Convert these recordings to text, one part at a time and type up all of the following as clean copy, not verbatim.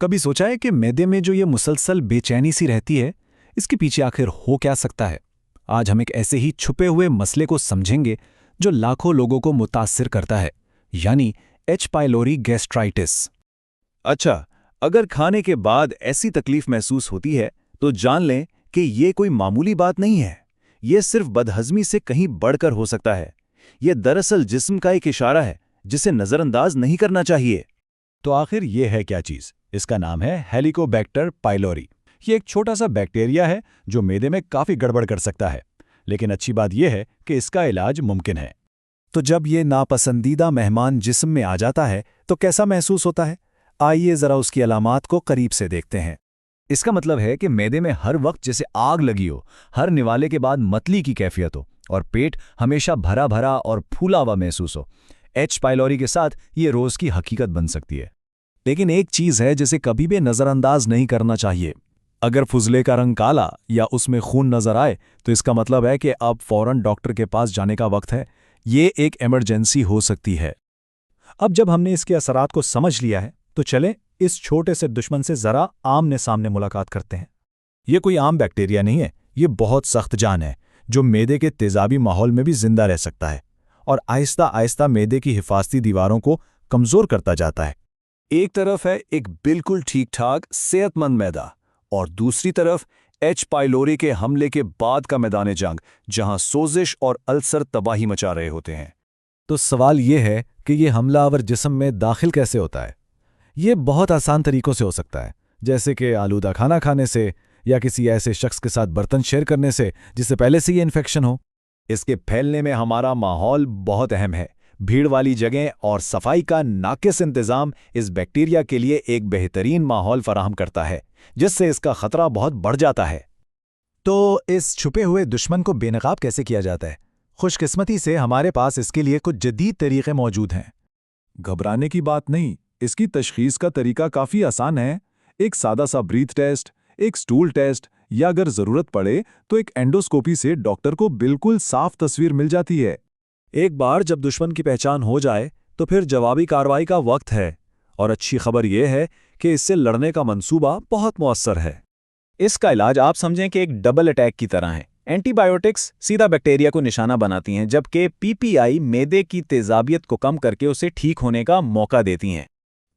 कभी सोचा है कि मैदे में जो ये मुसलसल बेचैनी सी रहती है, इसके पीछे आखिर हो क्या सकता है? आज हम एक ऐसे ही छुपे हुए मसले को समझेंगे जो लाखों लोगों को मुतासिर करता है, यानी एच पाइलोरी गैस्ट्राइटिस। अच्छा, अगर खाने के बाद ऐसी तकलीफ महसूस होती है तो जान लें कि ये कोई मामूली बात नहीं है। ये सिर्फ बदहजमी से कहीं बढ़कर हो सकता है। ये दरअसल जिस्म का एक इशारा है जिसे नज़रअंदाज नहीं करना चाहिए। तो आखिर ये है क्या चीज़? इसका नाम है हेलिकोबैक्टर पाइलोरी। ये एक छोटा सा बैक्टीरिया है जो मैदे में काफ़ी गड़बड़ कर सकता है, लेकिन अच्छी बात यह है कि इसका इलाज मुमकिन है। तो जब ये नापसंदीदा मेहमान जिस्म में आ जाता है तो कैसा महसूस होता है? आइए ज़रा उसकी अलामात को करीब से देखते हैं। इसका मतलब है कि मैदे में हर वक्त जैसे आग लगी हो, हर निवाले के बाद मतली की कैफियत हो और पेट हमेशा भरा भरा और फूला हुआ महसूस हो। एच पाइलोरी के साथ ये रोज़ की हकीकत बन सकती है। लेकिन एक चीज़ है जिसे कभी भी नज़रअंदाज नहीं करना चाहिए। अगर फुजले का रंग काला या उसमें खून नज़र आए तो इसका मतलब है कि अब फौरन डॉक्टर के पास जाने का वक्त है। ये एक इमरजेंसी हो सकती है। अब जब हमने इसके असरात को समझ लिया है तो चलें इस छोटे से दुश्मन से ज़रा आमने सामने मुलाकात करते हैं। ये कोई आम बैक्टीरिया नहीं है, ये बहुत सख्त जान है जो मैदे के तेज़ाबी माहौल में भी जिंदा रह सकता है और आहिस्ता आहिस्ता मैदे की हिफाजती दीवारों को कमज़ोर करता जाता है। एक तरफ है एक बिल्कुल ठीक ठाक सेहतमंद मैदा और दूसरी तरफ एच पाइलोरी के हमले के बाद का मैदान जंग, जहां सोजिश और अल्सर तबाही मचा रहे होते हैं। तो सवाल ये है कि ये हमलावर जिस्म में दाखिल कैसे होता है? ये बहुत आसान तरीकों से हो सकता है, जैसे कि आलूदा खाना खाने से या किसी ऐसे शख्स के साथ बर्तन शेयर करने से जिससे पहले से ये इन्फेक्शन हो। इसके फैलने में हमारा माहौल बहुत अहम है। भीड़ वाली जगह और सफाई का नाकिस इंतजाम इस बैक्टीरिया के लिए एक बेहतरीन माहौल फराहम करता है, जिससे इसका खतरा बहुत बढ़ जाता है। तो इस छुपे हुए दुश्मन को बेनकाब कैसे किया जाता है? खुशकिस्मती से हमारे पास इसके लिए कुछ जदीद तरीके मौजूद हैं। घबराने की बात नहीं, इसकी तशखीस का तरीका काफ़ी आसान है। एक सादा सा ब्रीथ टेस्ट, एक स्टूल टेस्ट या अगर ज़रूरत पड़े तो एक एंडोस्कोपी से डॉक्टर को बिल्कुल साफ तस्वीर मिल जाती है। एक बार जब दुश्मन की पहचान हो जाए तो फिर जवाबी कार्रवाई का वक्त है। और अच्छी खबर यह है कि इससे लड़ने का मंसूबा बहुत मुअस्सर है। इसका इलाज आप समझें कि एक डबल अटैक की तरह है। एंटीबायोटिक्स सीधा बैक्टीरिया को निशाना बनाती हैं, जबकि पीपीआई मैदे की तेजाबियत को कम करके उसे ठीक होने का मौका देती हैं।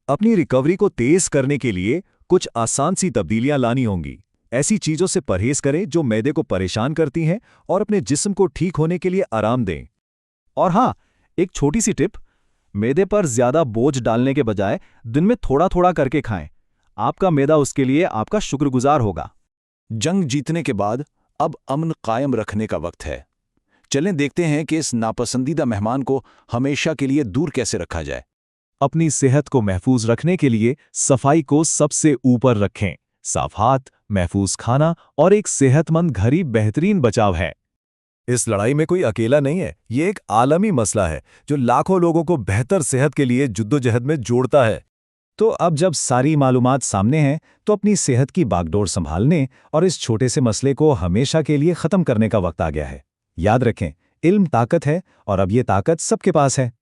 अपनी रिकवरी को तेज करने के लिए कुछ आसान सी तब्दीलियां लानी होंगी। ऐसी चीज़ों से परहेज करें जो मैदे को परेशान करती हैं और अपने जिस्म को ठीक होने के लिए आराम दें। और हाँ, एक छोटी सी टिप, मैदे पर ज्यादा बोझ डालने के बजाय दिन में थोड़ा थोड़ा करके खाएं। आपका मैदा उसके लिए आपका शुक्रगुजार होगा। जंग जीतने के बाद अब अमन कायम रखने का वक्त है। चलें देखते हैं कि इस नापसंदीदा मेहमान को हमेशा के लिए दूर कैसे रखा जाए। अपनी सेहत को महफूज रखने के लिए सफाई को सबसे ऊपर रखें। साफ हाथ, महफूज खाना और एक सेहतमंद घर ही बेहतरीन बचाव है। इस लड़ाई में कोई अकेला नहीं है। ये एक आलमी मसला है जो लाखों लोगों को बेहतर सेहत के लिए जुद्दोजहद में जोड़ता है। तो अब जब सारी मालूमात सामने हैं तो अपनी सेहत की बागडोर संभालने और इस छोटे से मसले को हमेशा के लिए ख़त्म करने का वक्त आ गया है। याद रखें, इल्म ताकत है और अब ये ताकत सबके पास है।